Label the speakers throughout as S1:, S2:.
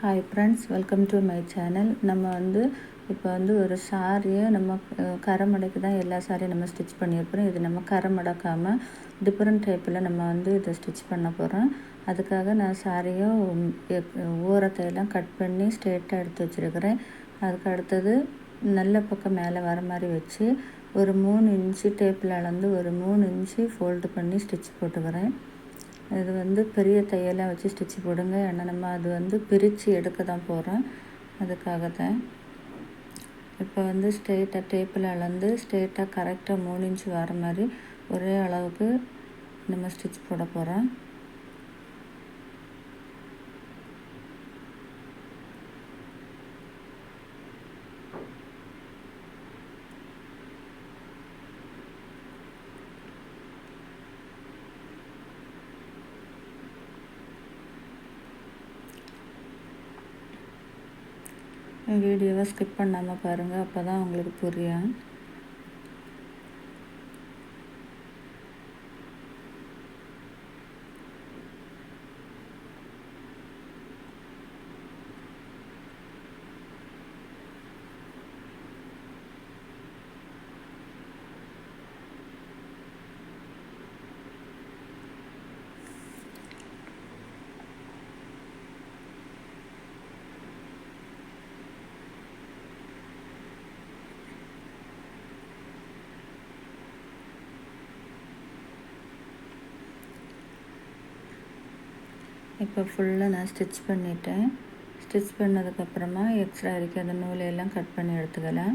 S1: Hi friends, welcome to my channel. நம்ம இப்போ ஒரு சாரியை நம்ம கரை மடைக்கு தான் எல்லா சாரியும் நம்ம ஸ்டிச் பண்ணியிருக்கிறோம். இது நம்ம கரை மடக்காமல் டிஃப்ரெண்ட் டைப்பில் நம்ம இதை ஸ்டிச் பண்ண போகிறோம். அதுக்காக நான் சாரியை ஓரத்தையெல்லாம் கட் பண்ணி ஸ்ட்ரெயிட்டாக எடுத்து வச்சுருக்கிறேன். அதுக்கு அடுத்தது நல்ல பக்கம் மேலே வர மாதிரி வச்சு ஒரு 3 இன்ச்சு டேப்பில் அளந்து ஒரு 3 இன்ச்சு ஃபோல்டு பண்ணி ஸ்டிச் போட்டுக்கிறேன். இது பெரிய தையெல்லாம் வச்சு ஸ்டிச் போடுங்க, ஏன்னா நம்ம அது பிரித்து எடுக்க தான் போகிறோம். அதுக்காகத்தான் இப்போ ஸ்ட்ரெயிட்டாக டேப்பில் அளந்து ஸ்ட்ரெயிட்டாக கரெக்டாக 3 இன்ச்சு வர மாதிரி ஒரே அளவுக்கு நம்ம ஸ்டிச் போட போகிறோம். வீடியோவை ஸ்கிப் பண்ணாமல் பாருங்கள், அப்போ தான் உங்களுக்கு புரியும். இப்போ ஃபுல்லாக நான் ஸ்டிச் பண்ணிட்டேன். ஸ்டிச் பண்ணதுக்கப்புறமா எக்ஸ்ட்ரா இருக்க அந்த நூலையெல்லாம் கட் பண்ணி எடுத்துக்கலாம்.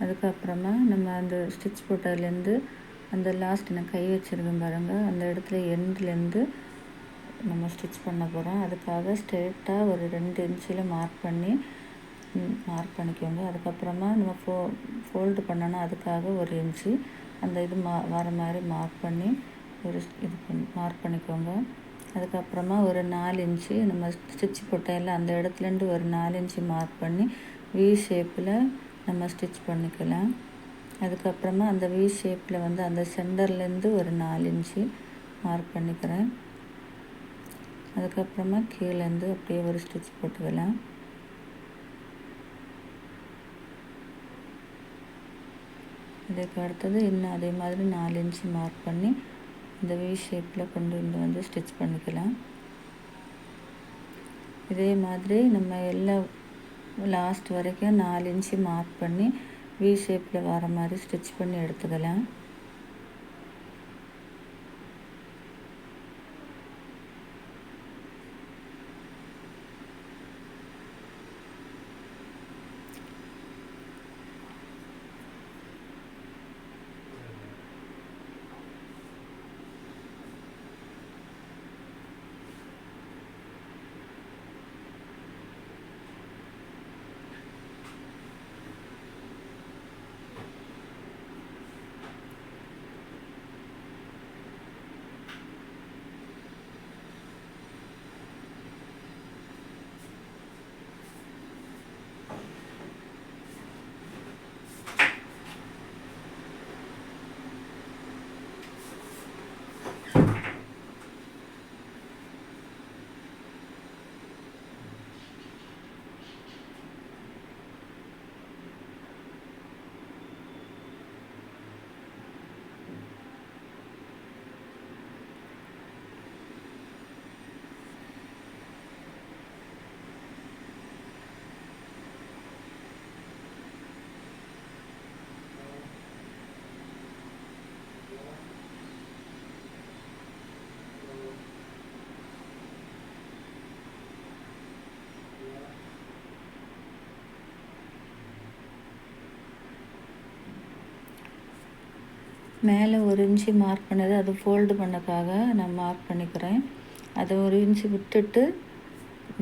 S1: அதுக்கப்புறமா நம்ம அந்த ஸ்டிச் போட்டதுலேருந்து அந்த லாஸ்ட் நான் கை வச்சுருக்கேன் பாருங்கள், அந்த இடத்துல எண்ட்லேருந்து நம்ம ஸ்டிச் பண்ண போகிறோம். அதுக்காக ஸ்ட்ரெயிட்டாக ஒரு 2 இன்ச்சில் மார்க் பண்ணிக்கோங்க. அதுக்கப்புறமா நம்ம ஃபோல்டு பண்ணோன்னா அதுக்காக 1 இன்ச்சு அந்த இது வர மாதிரி மார்க் பண்ணி மார்க் பண்ணிக்கோங்க. அதுக்கப்புறமா ஒரு 4 இன்ச்சு நம்ம ஸ்டிச் போட்டையில் அந்த இடத்துலேருந்து ஒரு 4 இன்ச்சு மார்க் பண்ணி வி ஷேப்பில் நம்ம ஸ்டிச் பண்ணிக்கலாம். அதுக்கப்புறமா அந்த வி ஷேப்பில் அந்த சென்டர்லேருந்து ஒரு 4 இன்ச்சு மார்க் பண்ணிக்கிறேன். அதுக்கப்புறமா கீழேருந்து அப்படியே ஒரு ஸ்டிச் போட்டுக்கலாம். இதுக்கு அடுத்தது இன்னும் அதே மாதிரி 4 இன்ச்சு மார்க் பண்ணி இந்த வி ஷேப்பில் கொண்டு ஸ்டிச் பண்ணிக்கலாம். இதே மாதிரி நம்ம எல்லா லாஸ்ட் வரைக்கும் 4 இன்ச்சு மார்க் பண்ணி வி ஷேப்பில் வர மாதிரி ஸ்டிச் பண்ணி எடுத்துக்கலாம். மேலே 1 இன்ச்சு மார்க் பண்ணது அது ஃபோல்டு பண்ணக்காக நான் மார்க் பண்ணிக்கிறேன். அதை 1 இன்ச்சு விட்டுட்டு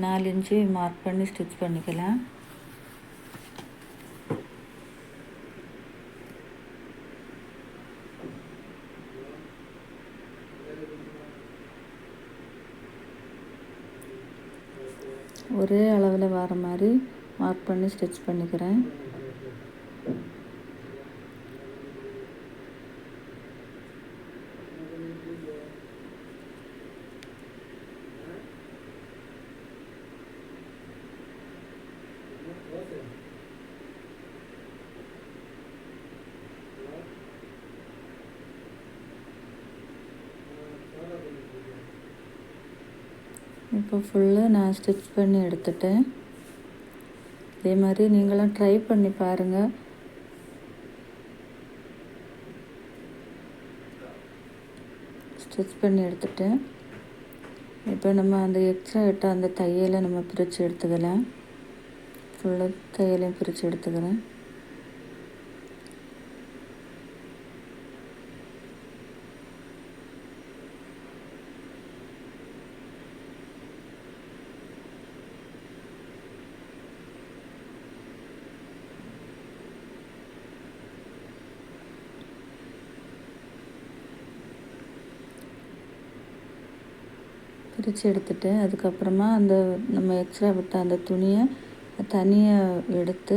S1: 4 இன்ச்சு மார்க் பண்ணி ஸ்டிச் பண்ணிக்கலாம். ஒரே அளவில் வர மாதிரி மார்க் பண்ணி ஸ்டிச் பண்ணிக்கிறேன். இப்போ ஃபுல்லாக நான் ஸ்டிச் பண்ணி எடுத்துட்டேன். இதே மாதிரி நீங்களும் ட்ரை பண்ணி பாருங்கள். ஸ்டிச் பண்ணி எடுத்துட்டேன். இப்போ நம்ம அந்த எக்ஸ்ட்ரா விட்ட அந்த தையலை நம்ம பிரித்து எடுத்துக்கலாம். ஃபுல்லாக தையலையும் பிரித்து எடுத்துக்கிறேன். பிரித்து எடுத்துட்டு அதுக்கப்புறமா அந்த நம்ம எக்ஸ்ட்ரா விட்ட அந்த துணியை தனியாக எடுத்து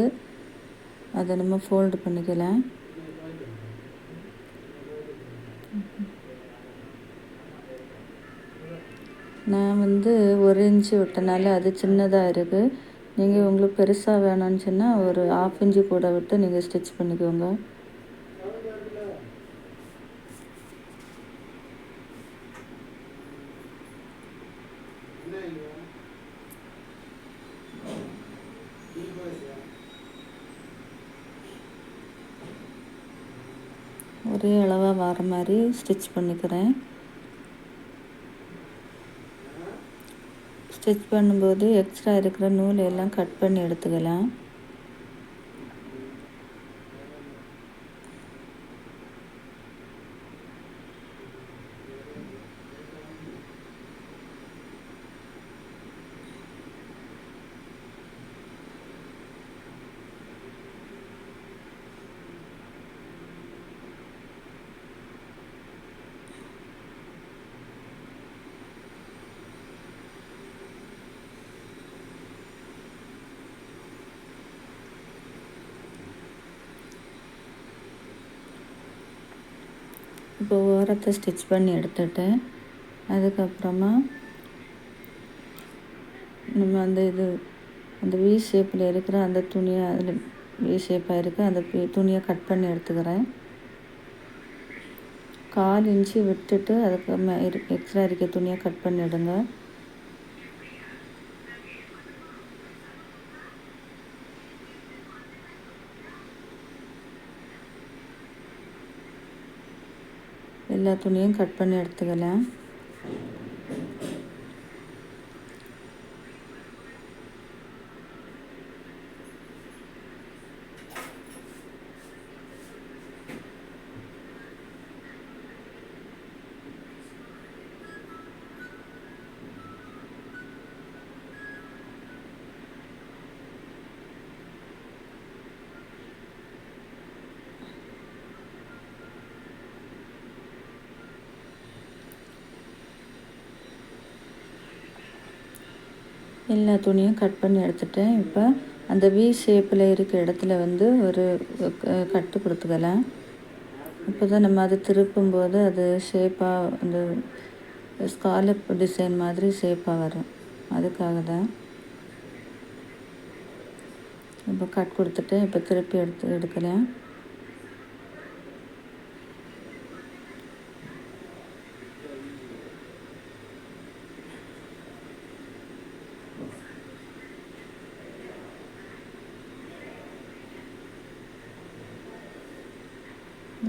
S1: அதை நம்ம ஃபோல்டு பண்ணிக்கலாம். நான் 1 இன்ச்சு விட்டனால அது சின்னதாக இருக்குது. நீங்கள் உங்களுக்கு பெருசாக வேணும்னு சொன்னால் ஒரு 1/2 இன்ச்சு கூட விட்டு நீங்கள் ஸ்டிச் பண்ணிக்கோங்க. ஒரே அளவாக வர மாதிரி ஸ்டிச் பண்ணிக்கிறேன். ஸ்டிச் பண்ணும்போது எக்ஸ்ட்ரா இருக்கிற நூல் எல்லாம் கட் பண்ணி எடுத்துக்கலாம். இப்போ ஓரத்தை ஸ்டிச் பண்ணி எடுத்துட்டு அதுக்கப்புறமா நம்ம அந்த வி ஷேப்பில் இருக்கிற அந்த துணியை அதில் வி ஷேப்பாக இருக்குது அந்த துணியை கட் பண்ணி எடுத்துக்கிறேன். 1/4 இன்ச்சு விட்டுட்டு அதுக்கு எக்ஸ்ட்ரா இருக்க துணியை கட் பண்ணிவிடுங்க. எல்லா துணியும் கட் பண்ணி எடுத்துக்கலாம். எல்லா துணியும் கட் பண்ணி எடுத்துட்டேன். இப்போ அந்த வி ஷேப்பில் இருக்க இடத்துல ஒரு கட்டு கொடுத்துக்கலாம். இப்போ தான் நம்ம அது திருப்பும்போது அது ஷேப்பாக அந்த ஸ்காலப் டிசைன் மாதிரி ஷேப்பாக வரும். அதுக்காக தான் இப்போ கட் கொடுத்துட்டு இப்போ திருப்பி எடுக்கலாம்.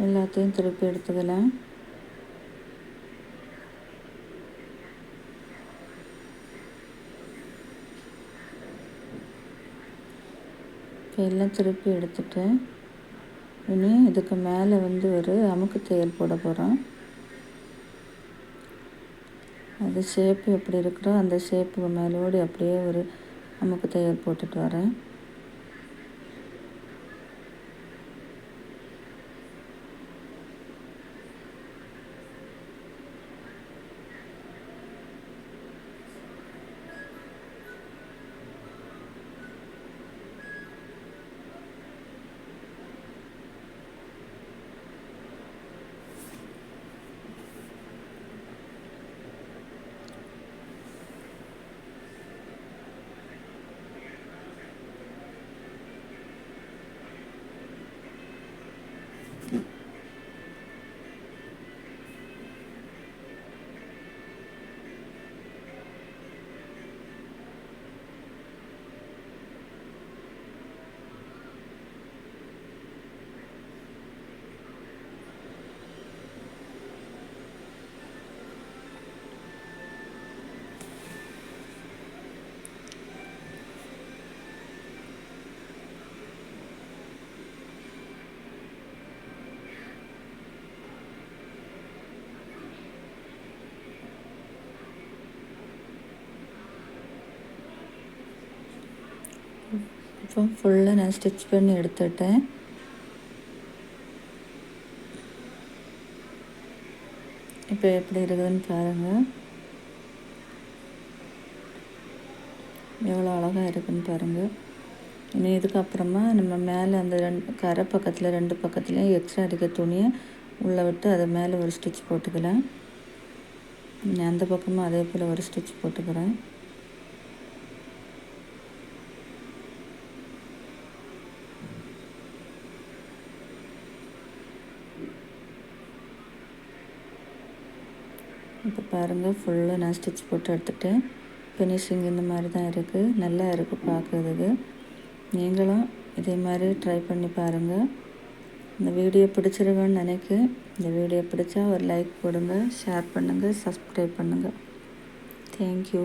S1: எல்லாத்தையும் திருப்பி எடுத்துக்கலாம். இப்போ எல்லாம் திருப்பி எடுத்துட்டு இனி இதுக்கு மேலே ஒரு அமுக்கு தையல் போட போகிறோம். அது ஷேப்பு எப்படி இருக்கிறோ அந்த ஷேப்புக்கு மேலோடி அப்படியே ஒரு அமுக்கு தையல் போட்டுட்டு வரேன். இப்போ ஃபுல்லாக நான் ஸ்டிச் பண்ணி எடுத்துட்டேன். இப்போ எப்படி இருக்குதுன்னு பாருங்கள். எவ்வளோ அழகாக இருக்குதுன்னு பாருங்கள். இனி இதுக்கப்புறமா நம்ம மேலே அந்த கரை பக்கத்தில் 2 பக்கத்துலேயும் எக்ஸ்ட்ரா அடிக்க துணியை உள்ளே விட்டு அதை மேலே ஒரு ஸ்டிச் போட்டுக்கலாம். அந்த பக்கமும் அதே போல் ஒரு ஸ்டிச் போட்டுக்கிறேன். இப்போ பாருங்கள், ஃபுல்லாக நான் ஸ்டிச் போட்டு எடுத்துகிட்டேன். ஃபினிஷிங் இந்த மாதிரி தான் இருக்குது. நல்லா இருக்குது பார்க்குறதுக்கு. நீங்களும் இதே மாதிரி ட்ரை பண்ணி பாருங்கள். இந்த வீடியோ பிடிச்சிருக்குன்னு நினைக்கிறேன். இந்த வீடியோ பிடிச்சா ஒரு லைக் போடுங்க, ஷேர் பண்ணுங்கள், சப்ஸ்கிரைப் பண்ணுங்கள். தேங்க்யூ.